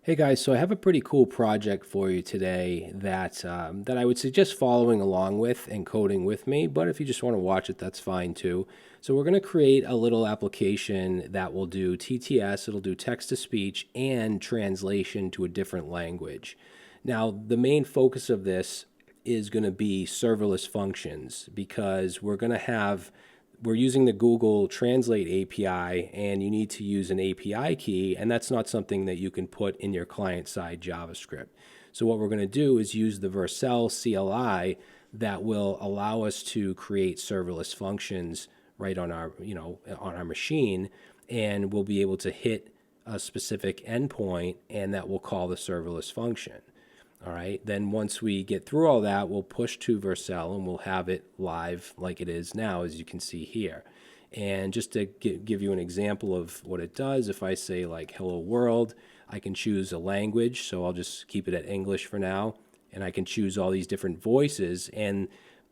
Hey guys, so I have a pretty cool project for you today that I would suggest following along with and coding with me, but if you just want to watch it, that's fine too. So we're going to create a little application that will do TTS, it'll do text to speech and translation to a different language. Now, the main focus of this is going to be serverless functions because we're using the Google Translate API, and you need to use an API key, and that's not something that you can put in your client-side JavaScript. So what we're going to do is use the Vercel CLI that will allow us to create serverless functions right on our machine, and we'll be able to hit a specific endpoint, and that will call the serverless function. All right, then once we get through all that, we'll push to Vercel and we'll have it live like it is now, as you can see here. And just to give you an example of what it does, if I say like hello world, I can choose a language, so I'll just keep it at English for now, and I can choose all these different voices, and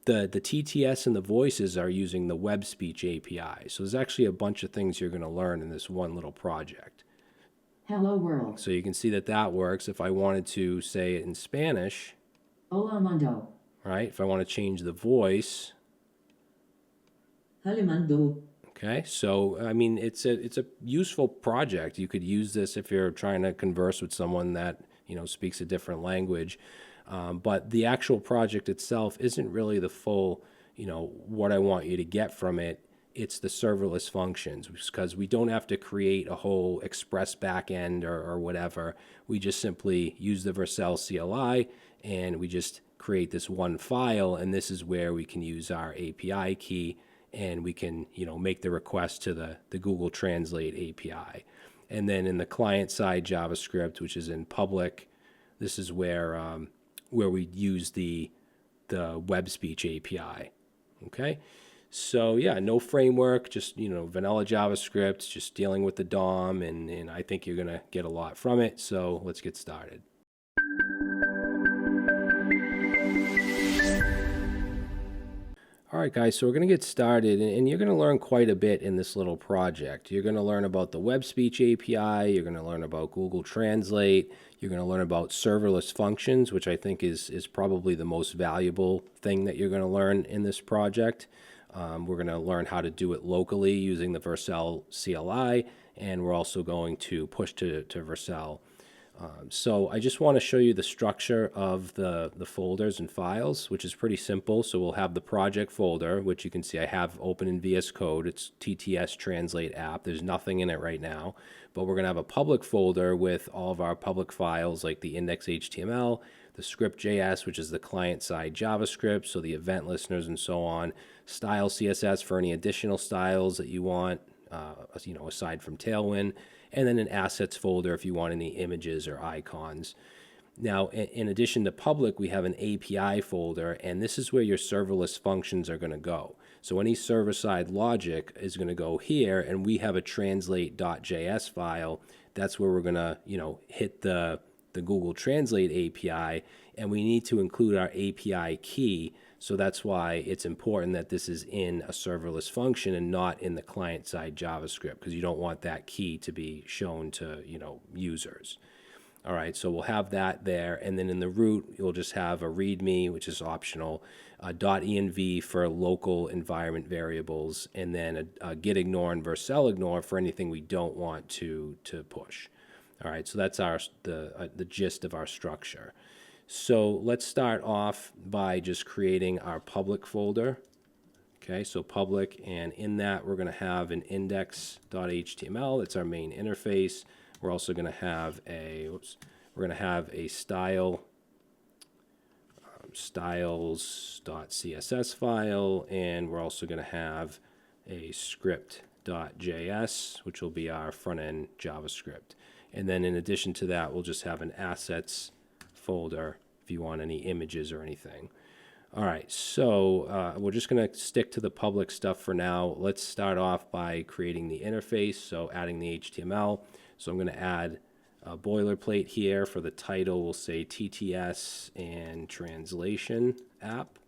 the TTS and the voices are using the web speech API. So there's actually a bunch of things you're going to learn in this one little project. Hello world. So you can see that that works. If I wanted to say it in Spanish, Hola mundo. right? If I want to change the voice, Halimando. okay. So I mean, it's a useful project. You could use this if you're trying to converse with someone that speaks a different language. But the actual project itself isn't really the full, what I want you to get from it. It's the serverless functions, because we don't have to create a whole express backend or whatever. We just simply use the Vercel CLI and we just create this one file, and this is where we can use our API key and we can make the request to the Google Translate API. And then in the client side JavaScript, which is in public, this is where we use the web speech API. Okay. So yeah, no framework, just vanilla JavaScript, just dealing with the DOM, and I think you're gonna get a lot from it. So let's get started. All right, guys, so we're going to get started, and you're going to learn quite a bit in this little project. You're going to learn about the Web Speech API, you're going to learn about Google Translate, you're going to learn about serverless functions, which I think is probably the most valuable thing that you're going to learn in this project. We're going to learn how to do it locally using the Vercel CLI, and we're also going to push to Vercel. So I just want to show you the structure of the folders and files, which is pretty simple. So we'll have the project folder, which you can see I have open in VS Code. It's TTS Translate app. There's nothing in it right now, but we're going to have a public folder with all of our public files like the index.html, the script.js, which is the client-side JavaScript, so the event listeners and so on, style CSS for any additional styles that you want, aside from Tailwind, and then an assets folder if you want any images or icons. Now, in addition to public, we have an API folder, and this is where your serverless functions are going to go. So any server-side logic is going to go here, and we have a translate.js file. That's where we're going to, hit the Google Translate API, and we need to include our API key. So that's why it's important that this is in a serverless function and not in the client-side JavaScript, because you don't want that key to be shown to users. All right, so we'll have that there, and then in the root you'll just have a README, which is optional, .env for local environment variables, and then a git ignore and Vercel ignore for anything we don't want to push. All right, so that's the gist of our structure. So let's start off by just creating our public folder. Okay, so public, and in that we're going to have an index.html. That's our main interface. We're also going to have a style styles.css file, and we're also going to have a script.js, which will be our front-end JavaScript. And then in addition to that, we'll just have an assets folder if you want any images or anything. All right, so we're just going to stick to the public stuff for now. Let's start off by creating the interface, so adding the HTML. So I'm going to add a boilerplate here. For the title, we'll say TTS and translation app.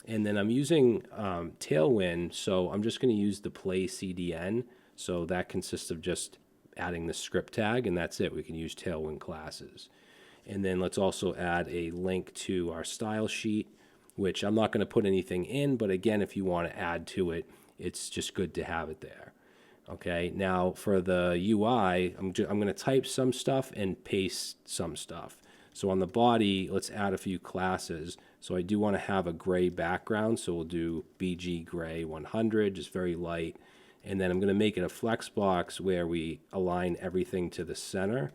And then I'm using Tailwind, so I'm just going to use the play CDN. So that consists of just adding the script tag, and that's it. We can use Tailwind classes. And then let's also add a link to our style sheet, which I'm not going to put anything in, but again, if you want to add to it, it's just good to have it there. Okay, now for the UI, I'm going to type some stuff and paste some stuff. So on the body, let's add a few classes. So I do want to have a gray background, so we'll do BG gray 100, just very light. And then I'm going to make it a flex box where we align everything to the center.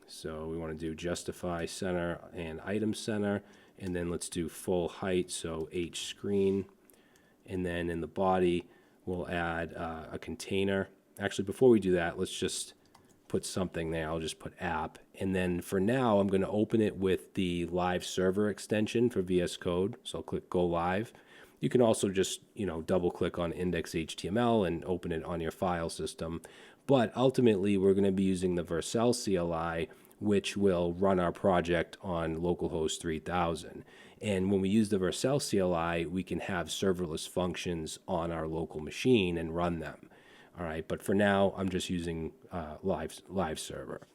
So we want to do justify center and item center. And then let's do full height, so H screen. And then in the body, we'll add a container. Actually, before we do that, let's just put something there. I'll just put app. And then for now, I'm going to open it with the live server extension for VS Code. So I'll click go live. You can also just, double click on index.html and open it on your file system. But ultimately, we're going to be using the Vercel CLI, which will run our project on localhost 3000. And when we use the Vercel CLI, we can have serverless functions on our local machine and run them. All right, but for now, I'm just using live server.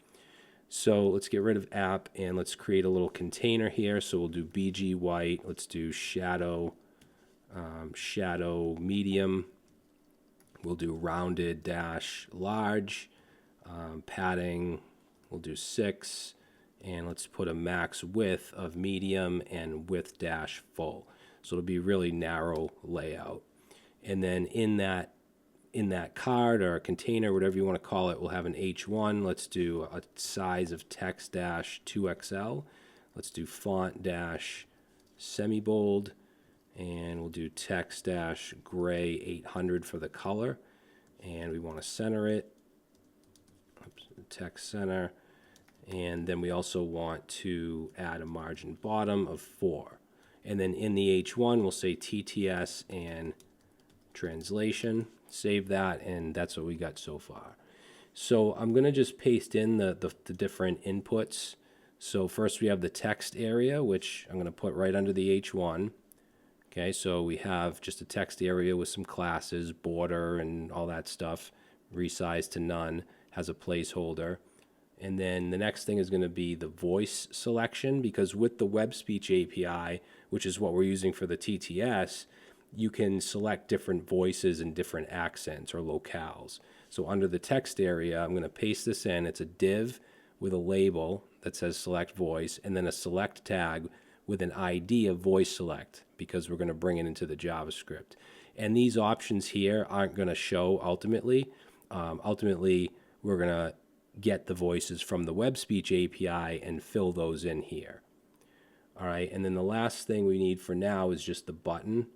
So let's get rid of app and let's create a little container here. So we'll do BG white. Let's do shadow medium. We'll do rounded dash large. Padding, we'll do 6. And let's put a max width of medium and width dash full. So it'll be really narrow layout. And then in that card or a container, whatever you want to call it, we'll have an H1. Let's do a size of text dash 2XL. Let's do font dash semi-bold. And we'll do text dash gray 800 for the color. And we want to center it. Oops, text center. And then we also want to add a margin bottom of 4. And then in the H1, we'll say TTS and translation. Save that, and that's what we got so far. So I'm going to just paste in the different inputs. So first we have the text area, which I'm going to put right under the H1. Okay, so we have just a text area with some classes, border, and all that stuff. Resize to none, has a placeholder. And then the next thing is going to be the voice selection, because with the Web Speech API, which is what we're using for the TTS, you can select different voices and different accents or locales. So under the text area, I'm going to paste this in. It's a div with a label that says select voice, and then a select tag with an ID of voice select, because we're going to bring it into the JavaScript. And these options here aren't going to show ultimately. Ultimately, we're going to get the voices from the Web Speech API and fill those in here. All right, and then the last thing we need for now is just the button.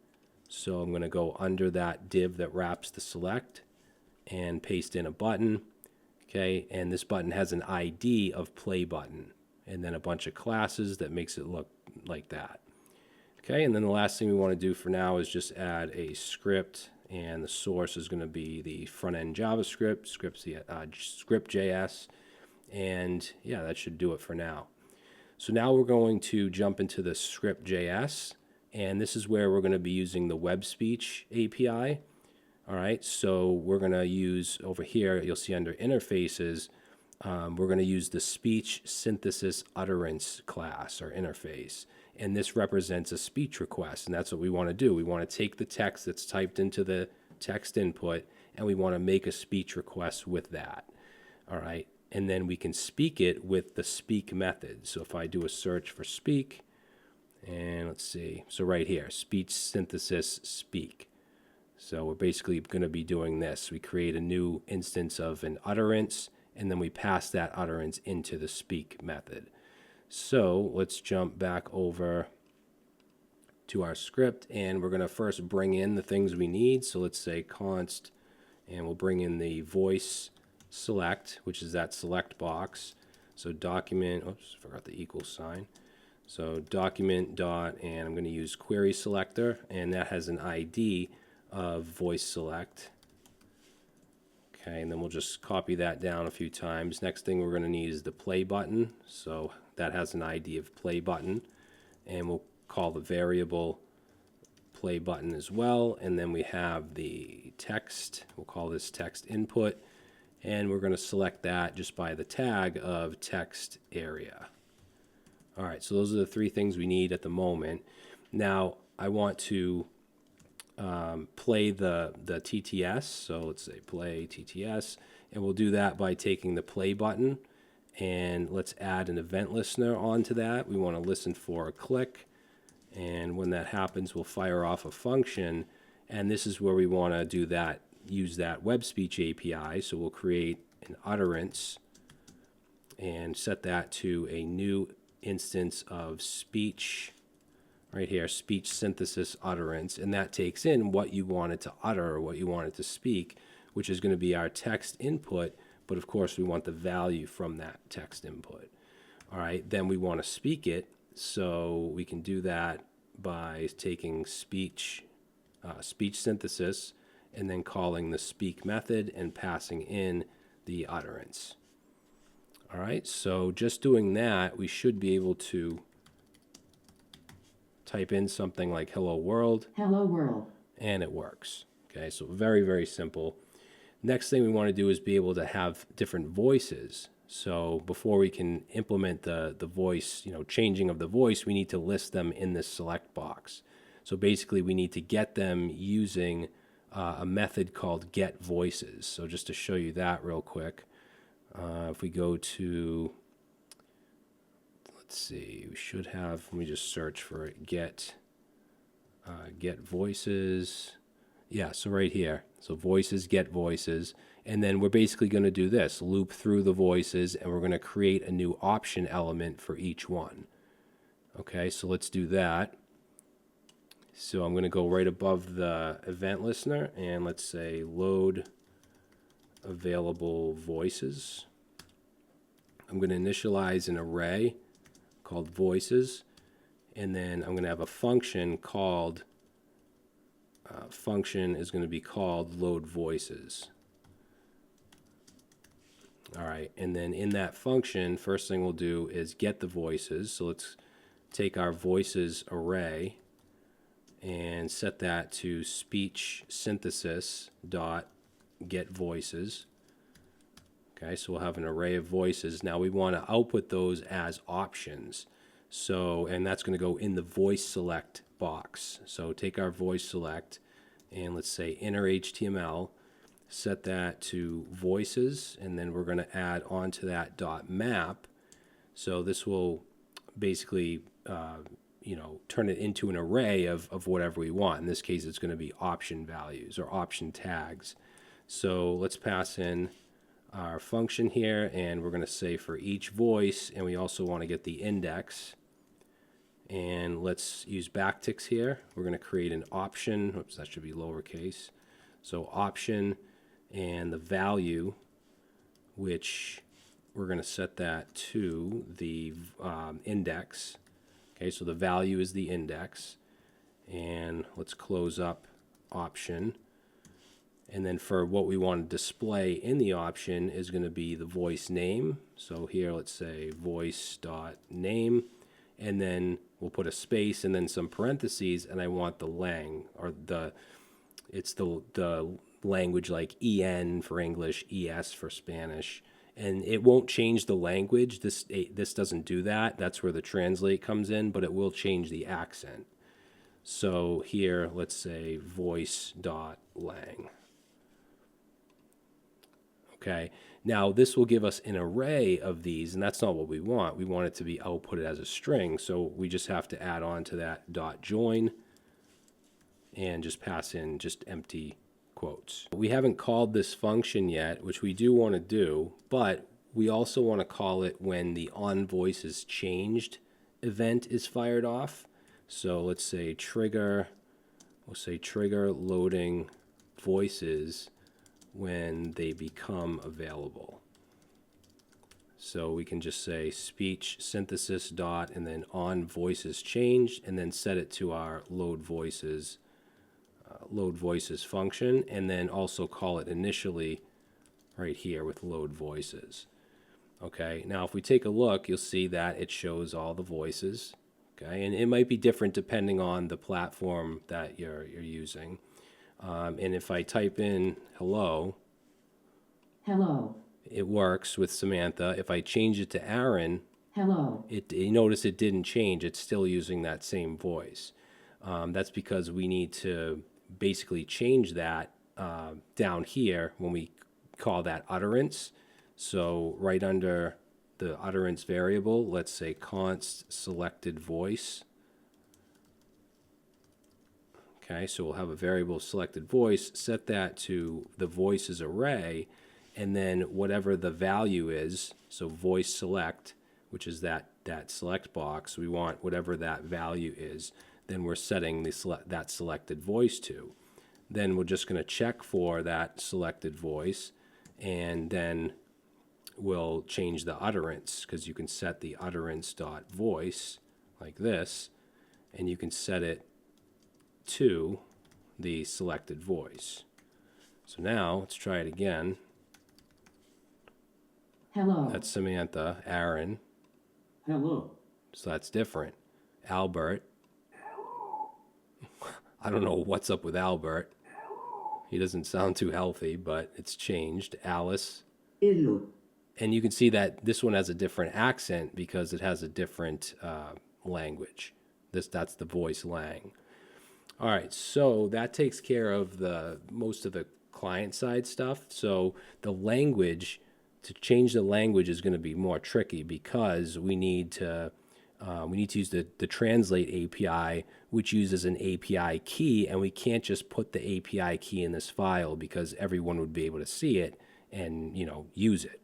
So I'm going to go under that div that wraps the select and paste in a button. Okay, and this button has an ID of play button and then a bunch of classes that makes it look like that. Okay, and then the last thing we want to do for now is just add a script, and the source is going to be the front-end JavaScript, script.js, and yeah, that should do it for now. So now we're going to jump into the script.js, and this is where we're going to be using the Web Speech API. All right, so we're going to use over here, you'll see under interfaces, we're going to use the speech synthesis utterance class or interface. And this represents a speech request, and that's what we want to do. We want to take the text that's typed into the text input, and we want to make a speech request with that. All right, and then we can speak it with the speak method. So if I do a search for speak, and let's see, so right here, speech synthesis speak. So we're basically going to be doing this. We create a new instance of an utterance, and then we pass that utterance into the speak method. So let's jump back over to our script, and we're going to first bring in the things we need. So let's say const, and we'll bring in the voice select, which is that select box. So document, oops, forgot the equal sign. So document dot, and I'm going to use query selector, and that has an ID of voice select. Okay, and then we'll just copy that down a few times. Next thing we're going to need is the play button. So that has an ID of play button, and we'll call the variable play button as well. And then we have the text. We'll call this text input, and we're going to select that just by the tag of text area. All right, so those are the three things we need at the moment. Now I want to play the TTS, so let's say play TTS, and we'll do that by taking the play button, and let's add an event listener onto that. We want to listen for a click, and when that happens, we'll fire off a function, and this is where we want to do that, use that web speech API. So we'll create an utterance and set that to a new instance of speech, right here, speech synthesis utterance, and that takes in what you want it to utter or what you want it to speak, which is going to be our text input, but of course we want the value from that text input. All right, then we want to speak it, so we can do that by taking speech synthesis and then calling the speak method and passing in the utterance. All right, so just doing that, we should be able to type in something like hello world. Hello world. And it works. Okay, so very, very simple. Next thing we want to do is be able to have different voices. So before we can implement the voice, changing of the voice, we need to list them in this select box. So basically we need to get them using a method called get voices. So just to show you that real quick, if we go to, let's see, we should have, let me just search for it, get voices. Yeah, so right here. So voices, get voices. And then we're basically going to do this, loop through the voices, and we're going to create a new option element for each one. Okay, so let's do that. So I'm going to go right above the event listener, and let's say load available voices. I'm going to initialize an array called voices, and then I'm going to have a function called, function is going to be called load voices. All right, and then in that function, first thing we'll do is get the voices. So let's take our voices array and set that to speech synthesis dot get voices. Okay, so we'll have an array of voices. Now we want to output those as options. So, and that's going to go in the voice select box. So take our voice select and let's say inner HTML, set that to voices, and then we're going to add onto that dot map. So this will basically, turn it into an array of whatever we want. In this case, it's going to be option values or option tags. So let's pass in our function here, and we're going to say for each voice, and we also want to get the index. And let's use backticks here. We're going to create an option. Oops, that should be lowercase. So option and the value, which we're going to set that to the index. Okay, so the value is the index. And let's close up option. And then for what we want to display in the option is going to be the voice name. So here, let's say voice.name. And then we'll put a space and then some parentheses, and I want the lang, or it's the language like EN for English, ES for Spanish. And it won't change the language. This doesn't do that. That's where the translate comes in, but it will change the accent. So here, let's say voice.lang. Okay, now this will give us an array of these, and that's not what we want. We want it to be outputted as a string, so we just have to add on to that dot join and just pass in just empty quotes. We haven't called this function yet, which we do want to do, but we also want to call it when the onVoicesChanged event is fired off. So let's say trigger, we'll say trigger loading voices when they become available. So we can just say speech synthesis dot and then onVoicesChanged, and then set it to our load voices function, and then also call it initially right here with load voices. Okay, now if we take a look, you'll see that it shows all the voices. Okay, and it might be different depending on the platform that you're using. And if I type in hello, Hello. it works with Samantha. If I change it to Aaron, Hello. you notice it didn't change. It's still using that same voice. That's because we need to basically change that down here when we call that utterance. So right under the utterance variable, let's say const selected voice. Okay, so we'll have a variable selected voice, set that to the voices array, and then whatever the value is, so voice select, which is that select box, we want whatever that value is, then we're setting that selected voice to. Then we're just going to check for that selected voice, and then we'll change the utterance, because you can set the utterance dot voice like this, and you can set it to the selected voice. So now let's try it again. Hello. That's Samantha. Aaron. Hello. So that's different. Albert. I don't know what's up with Albert. He doesn't sound too healthy, but it's changed. Alice. Hello. And you can see that this one has a different accent because it has a different language. That's the voice lang. All right, so that takes care of most of the client side stuff. So the language, to change the language is going to be more tricky because we need to use the translate API, which uses an API key, and we can't just put the API key in this file because everyone would be able to see it and use it.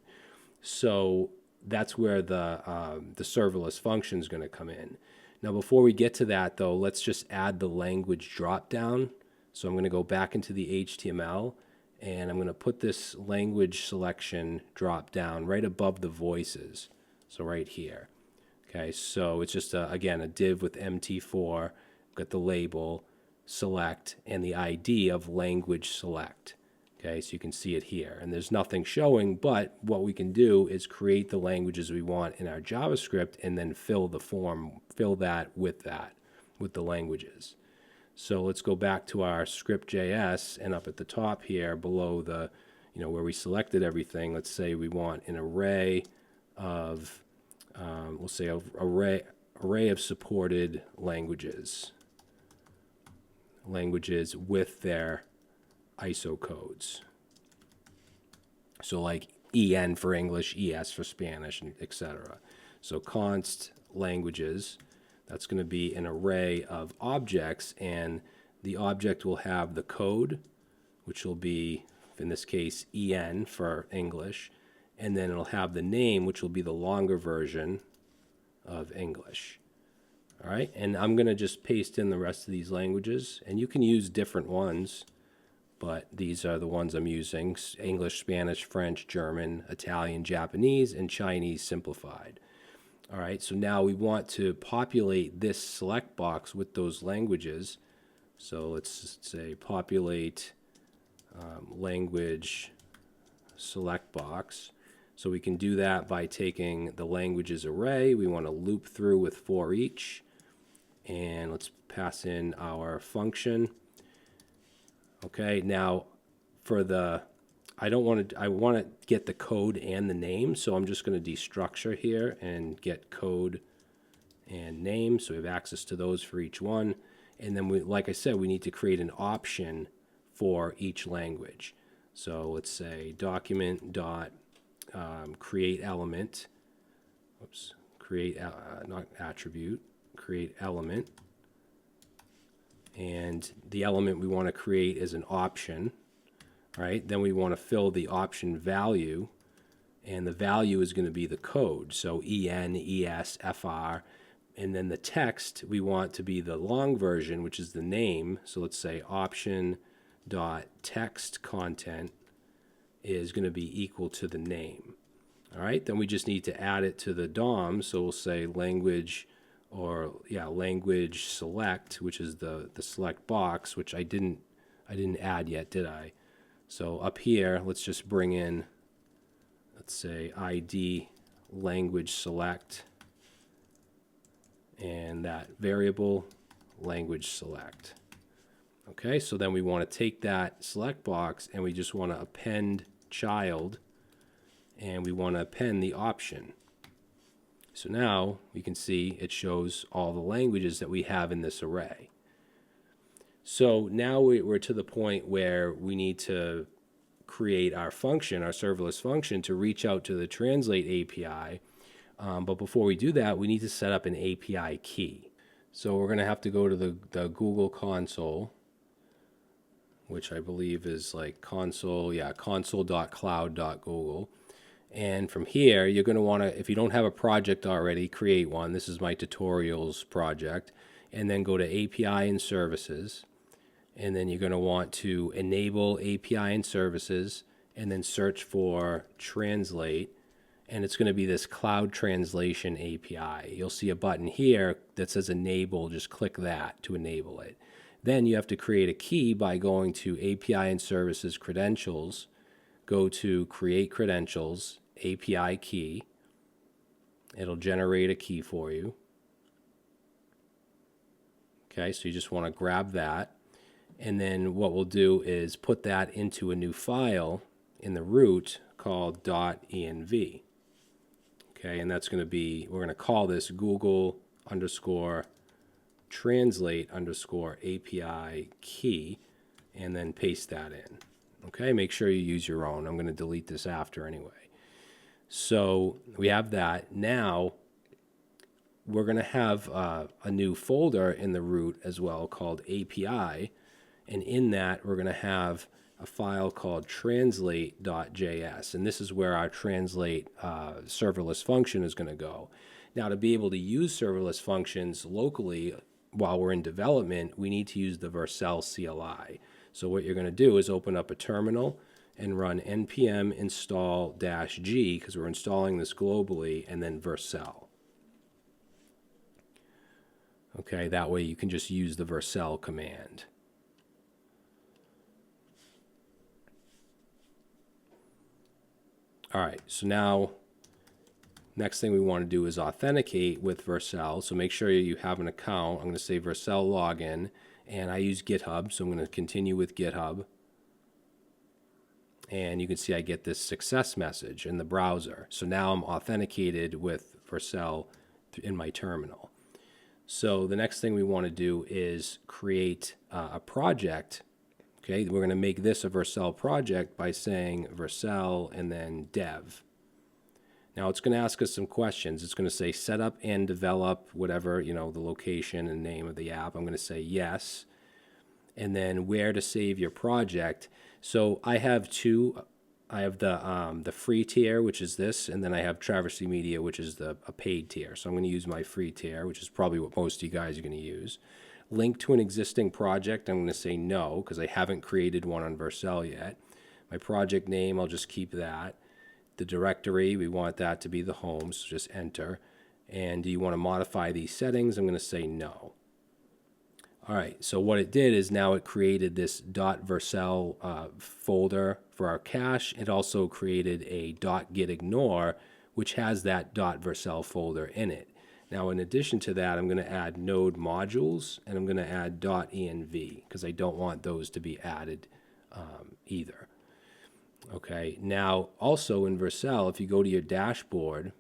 So that's where the serverless function is going to come in. Now, before we get to that, though, let's just add the language dropdown. So I'm going to go back into the HTML, and I'm going to put this language selection dropdown right above the voices. So right here. Okay, so it's just, again, a div with MT4, got the label, select, and the ID of language select. Okay, so you can see it here. And there's nothing showing, but what we can do is create the languages we want in our JavaScript and then fill that with the languages. So let's go back to our script.js, and up at the top here below the, where we selected everything, let's say we want an array of, we'll say array of supported languages with their ISO codes. So like EN for English, ES for Spanish, etc. So const languages, that's going to be an array of objects, and the object will have the code, which will be, in this case, EN for English, and then it'll have the name, which will be the longer version of English. All right, and I'm going to just paste in the rest of these languages, and you can use different ones, but these are the ones I'm using: English, Spanish, French, German, Italian, Japanese, and Chinese simplified. All right, so now we want to populate this select box with those languages. So let's say populate language select box. So we can do that by taking the languages array. We want to loop through with for each, and let's pass in our function. Okay, now for I want to get the code and the name, so I'm just going to destructure here and get code and name, so we have access to those for each one. And then like I said, we need to create an option for each language. So let's say document dot create element, not attribute, create element. And the element we want to create is an option, right? Then we want to fill the option value, and the value is going to be the code. So EN, ES, FR, and then the text we want to be the long version, which is the name. So let's say option.text content is going to be equal to the name. All right, then we just need to add it to the DOM. So we'll say language select, which is the select box, which I didn't add yet, did I? So up here, let's just bring in, let's say ID language select, and that variable language select. Okay, so then we want to take that select box and we just want to append child and we want to append the option. So now we can see it shows all the languages that we have in this array. So now we're to the point where we need to create our function, our serverless function, to reach out to the Translate API. But before we do that, we need to set up an API key. So we're going to have to go to the Google console, which I believe is like console, console.cloud.google. And from here, you're going to want to, if you don't have a project already, create one. This is my tutorials project. And then go to API and Services. And then you're going to want to enable API and Services, and then search for Translate. And it's going to be this Cloud Translation API. You'll see a button here that says Enable. Just click that to enable it. Then you have to create a key by going to API and Services Credentials. Go to Create Credentials, API Key. It'll generate a key for you. Okay, so you just want to grab that. And then what we'll do is put that into a new file in the root called .env. Okay, and that's going to be, we're going to call this Google_translate_API key, and then paste that in. Okay, make sure you use your own. I'm going to delete this after anyway. So we have that. Now we're going to have a new folder in the root as well called API, and in that we're going to have a file called translate.js, and this is where our translate serverless function is going to go. Now, to be able to use serverless functions locally while we're in development, we need to use the Vercel CLI. So what you're going to do is open up a terminal and run npm install -g, because we're installing this globally, and then Vercel. Okay, that way you can just use the Vercel command. All right, so now next thing we want to do is authenticate with Vercel. So make sure you have an account. I'm going to say Vercel login, and I use GitHub, so I'm going to continue with GitHub. And you can see I get this success message in the browser. So now I'm authenticated with Vercel in my terminal. So the next thing we want to do is create a project. Okay, we're going to make this a Vercel project by saying Vercel and then dev. Now it's going to ask us some questions. It's going to say set up and develop whatever, the location and name of the app. I'm going to say yes. And then where to save your project. So I have two. I have the free tier, which is this, and then I have Traversy Media, which is a paid tier. So I'm going to use my free tier, which is probably what most of you guys are going to use. Link to an existing project, I'm going to say no, because I haven't created one on Vercel yet. My project name, I'll just keep that. The directory, we want that to be the home, so just enter. And do you want to modify these settings? I'm going to say no. All right, so what it did is now it created this .vercel folder for our cache. It also created a .gitignore, which has that .vercel folder in it. Now, in addition to that, I'm going to add node modules, and I'm going to add .env, because I don't want those to be added either. Okay, now also in Vercel, if you go to your dashboard,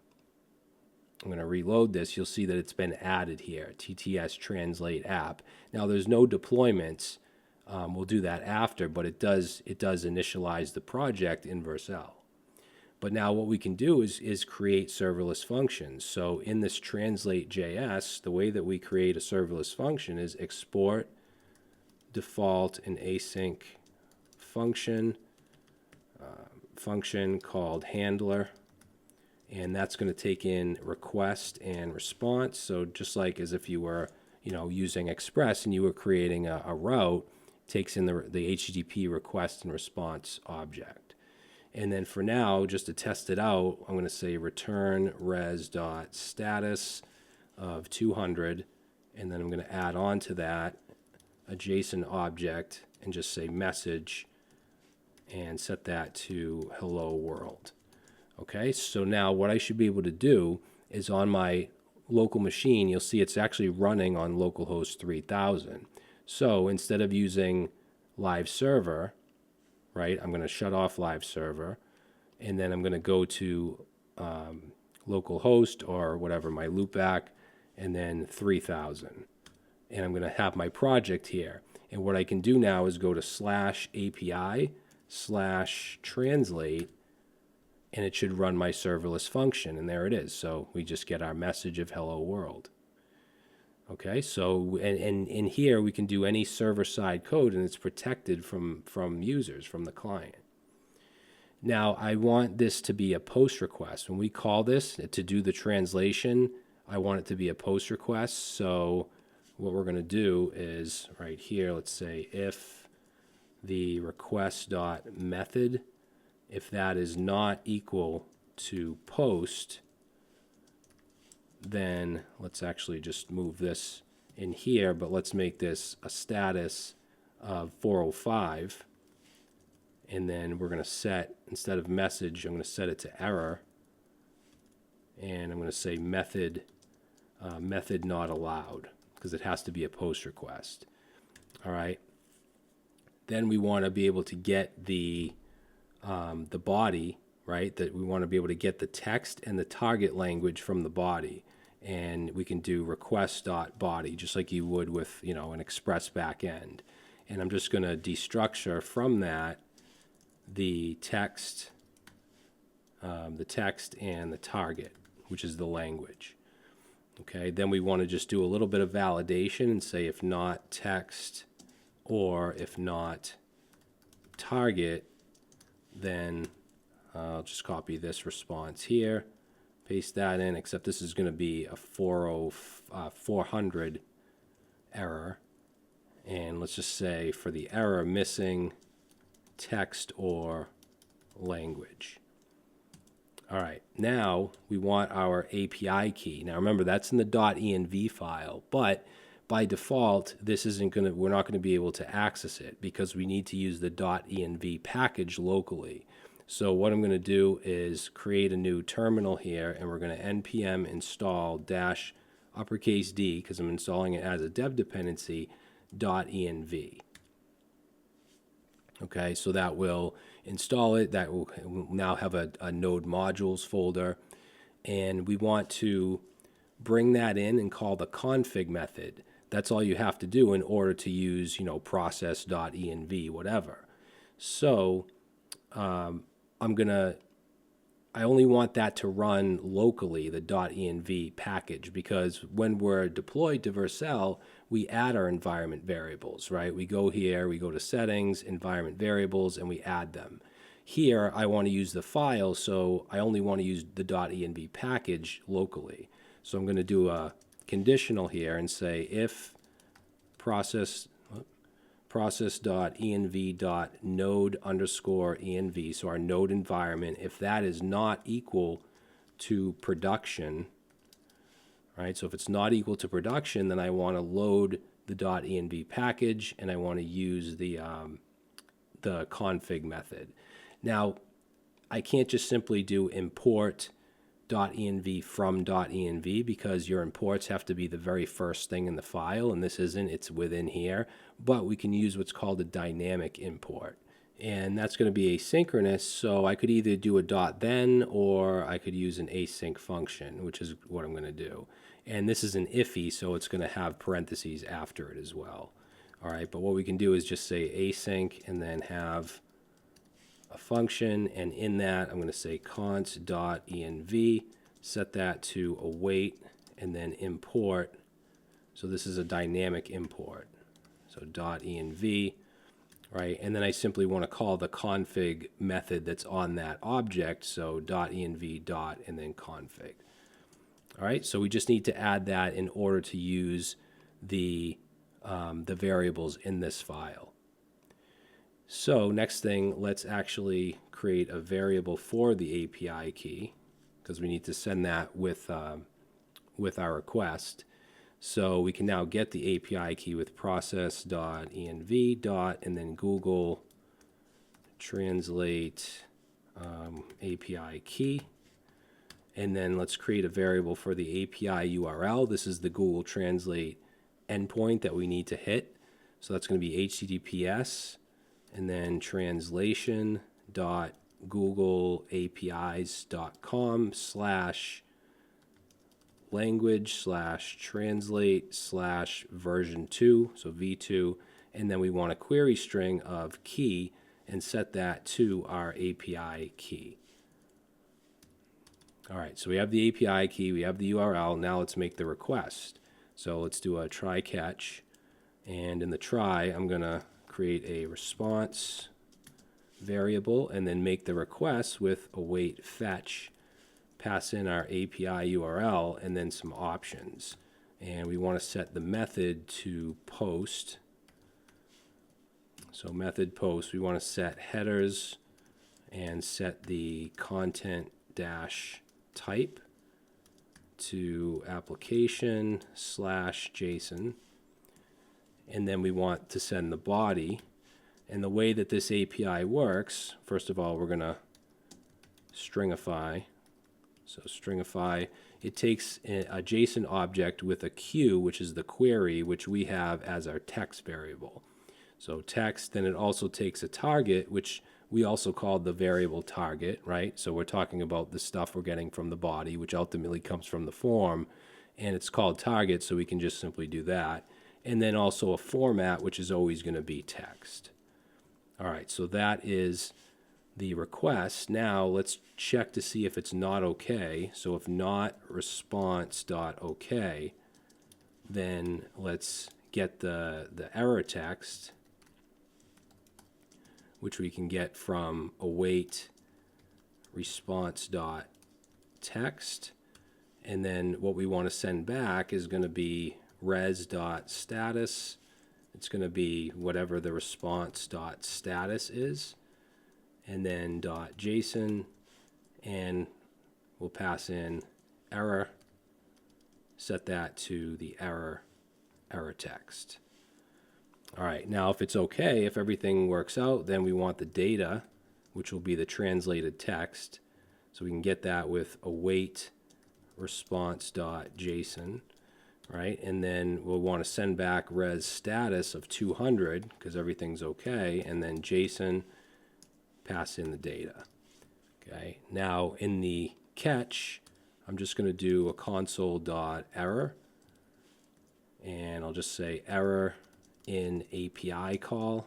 I'm going to reload this, you'll see that it's been added here, TTS Translate App. Now, there's no deployments. We'll do that after, but it does initialize the project in Vercel. But now what we can do is create serverless functions. So in this translate.js, the way that we create a serverless function is export default and async function, function called handler, and that's going to take in request and response. So just like as if you were using Express and you were creating a route, takes in the HTTP request and response object. And then for now, just to test it out, I'm going to say return res.status of 200, and then I'm going to add on to that a JSON object and just say message and set that to hello world. Okay, so now what I should be able to do is on my local machine, you'll see it's actually running on localhost 3000. So instead of using live server, right, I'm going to shut off live server, and then I'm going to go to localhost or whatever, my loopback, and then 3000. And I'm going to have my project here. And what I can do now is go to /API/translate, and it should run my serverless function. And there it is. So we just get our message of hello world. Okay, so and in here we can do any server-side code, and it's protected from users, from the client. Now I want this to be a post request. When we call this to do the translation, I want it to be a post request. So what we're going to do is right here, let's say if the request.method, if that is not equal to post, then let's actually just move this in here, but let's make this a status of 405. And then we're going to set, instead of message, I'm going to set it to error. And I'm going to say method not allowed, because it has to be a post request. All right. Then we want to be able to get the body, right? That we want to be able to get the text and the target language from the body. And we can do request.body, just like you would with, an Express backend. And I'm just going to destructure from that the text and the target, which is the language. Okay, then we want to just do a little bit of validation and say if not text or if not target, then I'll just copy this response here, paste that in, except this is going to be a 400 error. And let's just say for the error, missing text or language. All right, now we want our API key. Now remember, that's in the .env file, but by default, we're not going to be able to access it because we need to use the .env package locally. So what I'm going to do is create a new terminal here, and we're going to npm install -D, because I'm installing it as a dev dependency, .env. Okay, so that will install it. That will now have a node modules folder. And we want to bring that in and call the config method. That's all you have to do in order to use, process.env, whatever. So I only want that to run locally, the .env package, because when we're deployed to Vercel, we add our environment variables, right? We go here, we go to settings, environment variables, and we add them. Here, I want to use the file, so I only want to use the .env package locally. So I'm going to do a conditional here and say if process.env.node_env, so our node environment, if that is not equal to production, right? So if it's not equal to production, then I want to load the .env package and I want to use the config method. Now, I can't just simply do import .env from .env because your imports have to be the very first thing in the file, and this isn't, it's within here. But we can use what's called a dynamic import, and that's going to be asynchronous, so I could either do a .then or I could use an async function, which is what I'm going to do. And this is an IFI, so it's going to have parentheses after it as well. All right, but what we can do is just say async and then have a function, and in that I'm going to say const.env, set that to await, and then import. So this is a dynamic import. So .env, right? And then I simply want to call the config method that's on that object. So .env and then config. All right, so we just need to add that in order to use the variables in this file. So next thing, let's actually create a variable for the API key, because we need to send that with our request. So we can now get the API key with process.env and then Google translate API key. And then let's create a variable for the API URL. This is the Google Translate endpoint that we need to hit. So that's going to be HTTPS and then translation dot googleapis.com/language/translate/version2, so v2, and then we want a query string of key and set that to our API key. All right, so we have the API key, we have the URL, now let's make the request. So let's do a try catch, and in the try, I'm gonna create a response variable and then make the request with await fetch, pass in our API URL, and then some options. And we want to set the method to post. So method post, we want to set headers and set the content dash type to application/JSON. And then we want to send the body. And the way that this API works, first of all, we're going to stringify. So stringify, it takes a JSON object with a Q, which is the query, which we have as our text variable. So text, then it also takes a target, which we also call the variable target, right? So we're talking about the stuff we're getting from the body, which ultimately comes from the form, and it's called target, so we can just simply do that. And then also a format, which is always going to be text. All right, so that is the request. Now let's check to see if it's not okay. So if not response.okay, then let's get the error text, which we can get from await response.text. And then what we want to send back is going to be res.status. It's going to be whatever the response.status is. And then .json, and we'll pass in error, set that to the error text. All right, now if it's okay, if everything works out, then we want the data, which will be the translated text. So we can get that with await response.json, right? And then we'll want to send back res status of 200 because everything's okay, and then JSON, pass in the data. Okay, now in the catch, I'm just going to do a console.error, and I'll just say error in API call.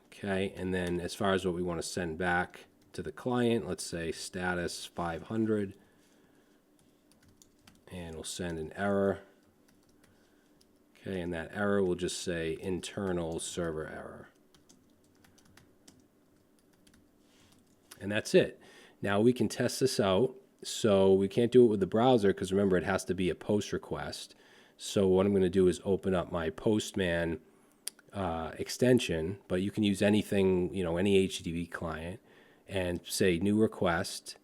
Okay, and then as far as what we want to send back to the client, let's say status 500, and we'll send an error. Okay, and that error will just say internal server error. And that's it. Now we can test this out. So we can't do it with the browser because remember it has to be a post request. So what I'm going to do is open up my Postman extension, but you can use anything, any HTTP client, and say new request,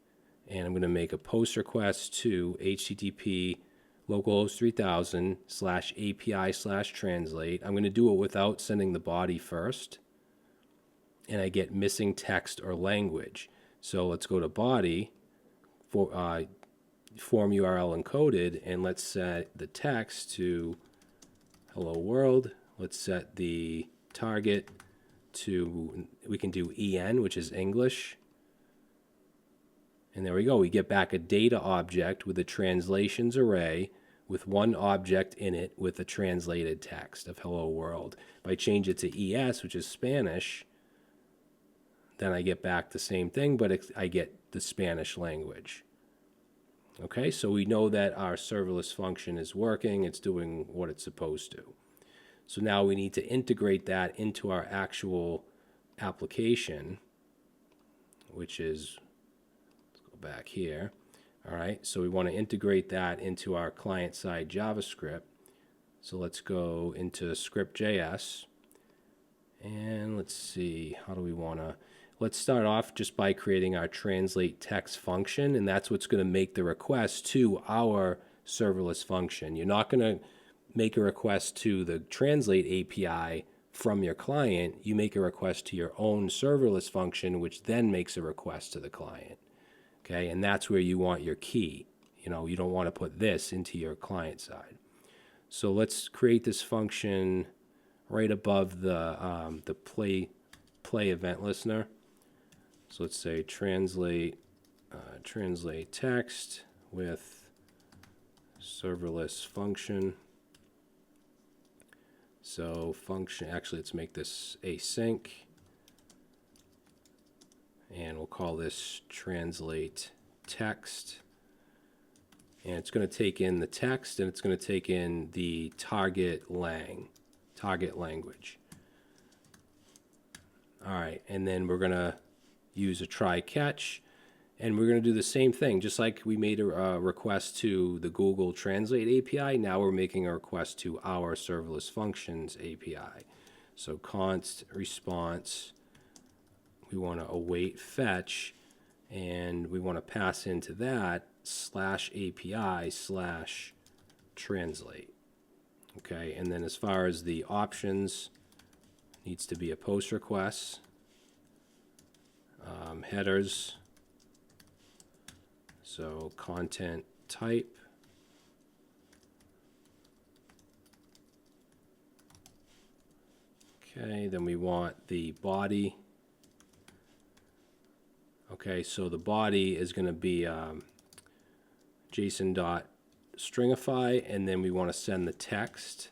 and I'm going to make a post request to HTTP localhost 3000 /API/translate. I'm going to do it without sending the body first, and I get missing text or language. So let's go to body, for form URL encoded, and let's set the text to hello world. Let's set the target to, we can do EN, which is English. And there we go. We get back a data object with a translations array with one object in it with a translated text of hello world. If I change it to ES, which is Spanish, then I get back the same thing, but I get the Spanish language. Okay, so we know that our serverless function is working. It's doing what it's supposed to. So now we need to integrate that into our actual application, which is, let's go back here. All right, so we want to integrate that into our client-side JavaScript. So let's go into script.js, and let's see, how do we want to, let's start off just by creating our translate text function, and that's what's going to make the request to our serverless function. You're not going to make a request to the translate API from your client. You make a request to your own serverless function, which then makes a request to the client. Okay, and that's where you want your key. You don't want to put this into your client side. So let's create this function right above the play play event listener. So let's say translate text with serverless function. So function, actually let's make this async, and we'll call this translate text. And it's going to take in the text, and it's going to take in the target language. All right, and then we're going to use a try catch, and we're going to do the same thing. Just like we made a request to the Google Translate API, now we're making a request to our serverless functions API. So const response, we want to await fetch, and we want to pass into that /API/translate. Okay, and then as far as the options, needs to be a post request, headers, so content type, okay, then we want the body. Okay, so the body is going to be JSON.stringify, and then we want to send the text.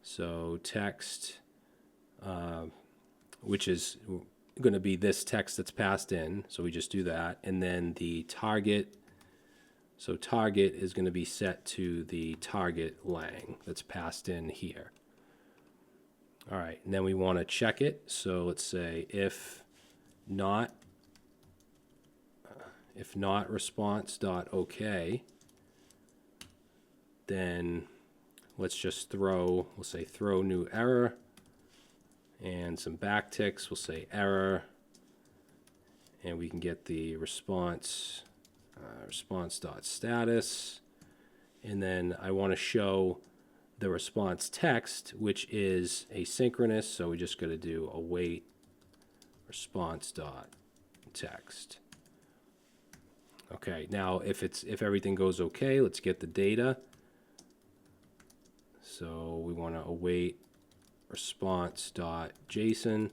So text, which is going to be this text that's passed in. So we just do that. And then the target, so target is going to be set to the target lang that's passed in here. All right, and then we want to check it. So let's say if not response.ok, then let's just throw, we'll say throw new error, and some backticks, we'll say error, and we can get the response, response.status, and then I want to show the response text, which is asynchronous, so we just got to do await response.text. Okay, now if everything goes okay, let's get the data. So we want to await response.json,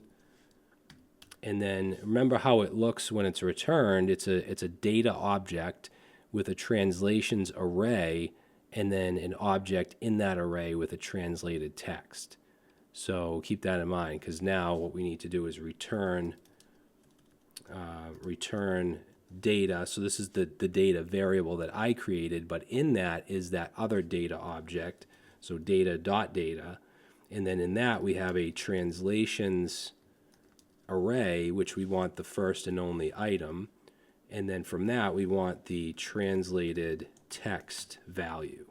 and then remember how it looks when it's returned. It's a data object with a translations array, and then an object in that array with a translated text. So keep that in mind, because now what we need to do is return data. So this is the data variable that I created, but in that is that other data object, so data.data, and then in that we have a translations array, which we want the first and only item, and then from that we want the translated text value.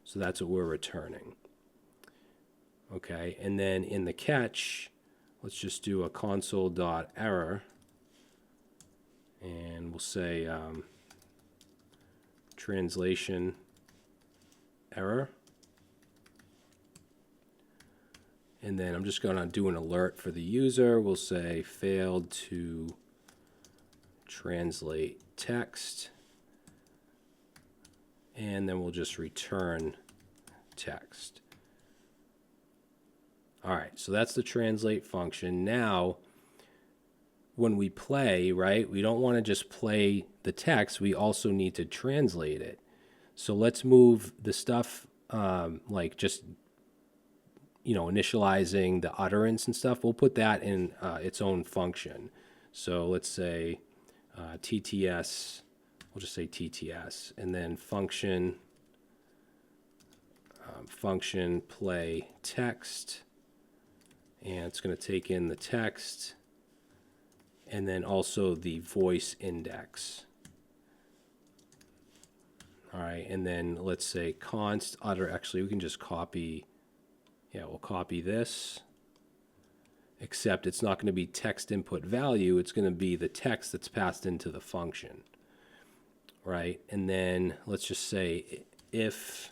So that's what we're returning. Okay, and then in the catch, let's just do a console.error, and we'll say translation error. And then I'm just going to do an alert for the user. We'll say failed to translate text. And then we'll just return text. All right, so that's the translate function. Now, when we play, right, we don't want to just play the text. We also need to translate it. So let's move the stuff like just, initializing the utterance and stuff. We'll put that in its own function. So let's say TTS, we'll just say TTS, and then function play text, and it's going to take in the text, and then also the voice index. All right, and then let's say const utter, actually we can just copy, we'll copy this, except it's not going to be text input value, it's going to be the text that's passed into the function, right? And then let's just say if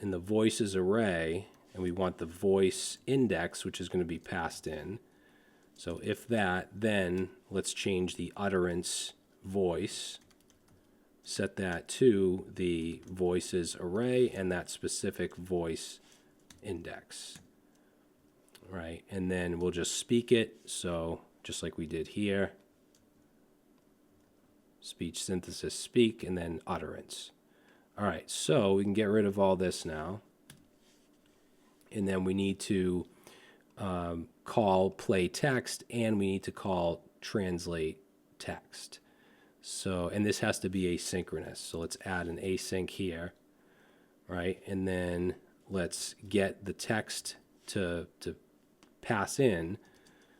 in the voices array, and we want the voice index, which is going to be passed in. So if that, then let's change the utterance voice, set that to the voices array and that specific voice index. right? And then we'll just speak it. So just like we did here, speech synthesis, speak, and then utterance. All right, so we can get rid of all this now. And then we need to call play text, and we need to call translate text. So, and this has to be asynchronous. So let's add an async here, right? And then let's get the text to pass in,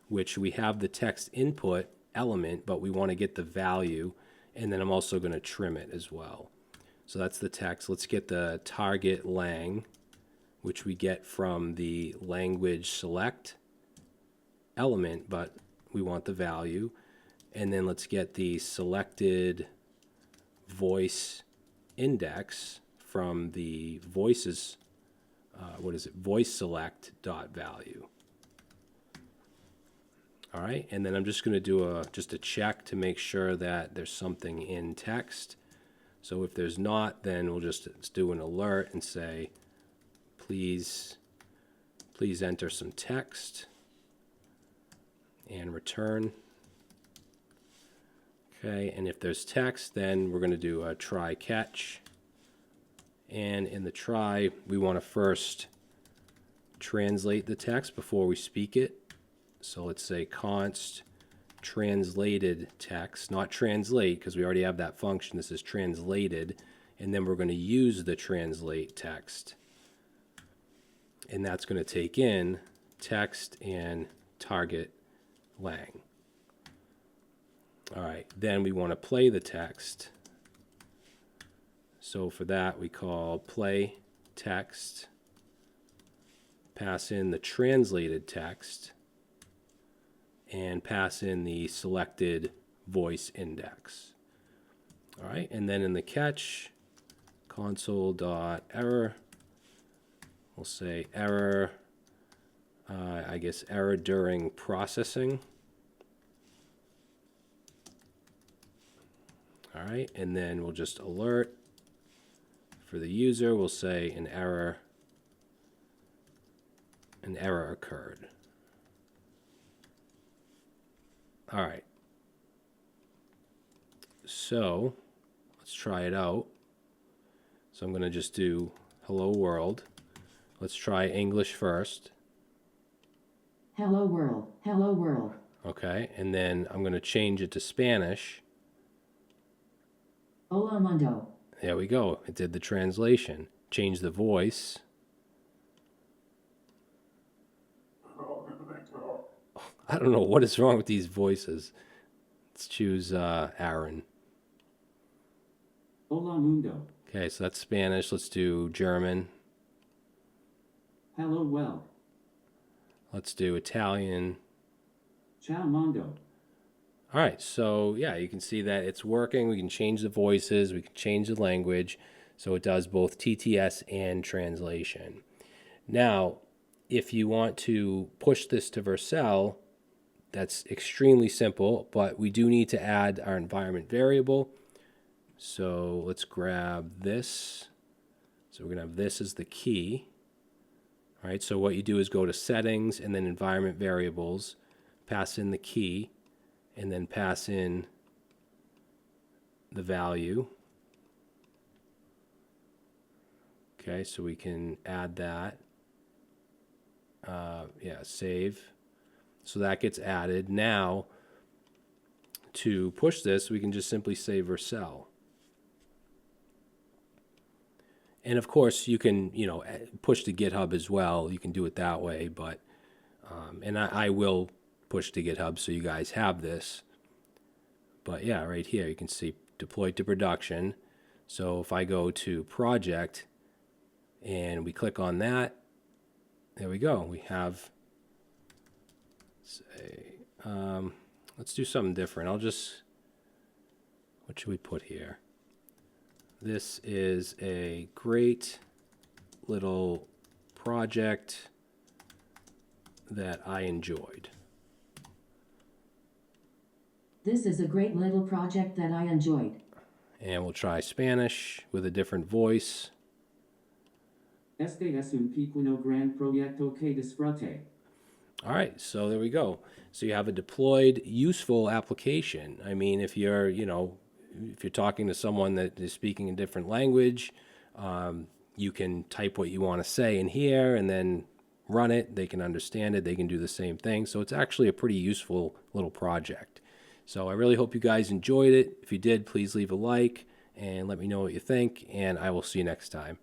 which we have the text input element, but we want to get the value. And then I'm also going to trim it as well. So that's the text. Let's get the target lang, which we get from the language select element, but we want the value. And then let's get the selected voice index from the voices, voice select dot value. All right, and then I'm just going to do just a check to make sure that there's something in text. So if there's not, then we'll just do an alert and say, please enter some text and return. Okay, and if there's text, then we're going to do a try catch. And in the try, we want to first translate the text before we speak it. So let's say const translated text, not translate, because we already have that function. This is translated, and then we're going to use the translate text. And that's going to take in text and target lang. All right, then we want to play the text. So for that, we call play text, pass in the translated text, and pass in the selected voice index. All right, and then in the catch, console.error, we'll say error, I guess error during processing. All right, and then we'll just alert. For the user, we'll say an error occurred. All right. So let's try it out. So I'm going to just do hello world. Let's try English first. Hello world. Hello world. Okay, and then I'm going to change it to Spanish. Hola mundo. There we go. It did the translation. Change the voice. I don't know what is wrong with these voices. Let's choose Aaron. Hola mundo. Okay, so that's Spanish. Let's do German. Hello well. Let's do Italian. Ciao mondo. All right, so yeah, you can see that it's working. We can change the voices. We can change the language. So it does both TTS and translation. Now, if you want to push this to Vercel, that's extremely simple, but we do need to add our environment variable. So let's grab this. So we're going to have this as the key. All right, so what you do is go to settings and then environment variables, pass in the key, and then pass in the value. Okay, so we can add that. Yeah, save. So that gets added. Now, to push this, we can just simply say Vercel. And of course, you can, push to GitHub as well. You can do it that way, but, and I will push to GitHub so you guys have this. But yeah, right here, you can see deployed to production. So if I go to project and we click on that, there we go. We have, say, let's do something different. What should we put here? This is a great little project that I enjoyed. This is a great little project that I enjoyed. And we'll try Spanish with a different voice. Este es un pequeño gran proyecto que disfruté. All right, so there we go. So you have a deployed, useful application. I mean, if you're, if you're talking to someone that is speaking a different language, you can type what you want to say in here and then run it. They can understand it. They can do the same thing. So it's actually a pretty useful little project. So I really hope you guys enjoyed it. If you did, please leave a like and let me know what you think, and I will see you next time.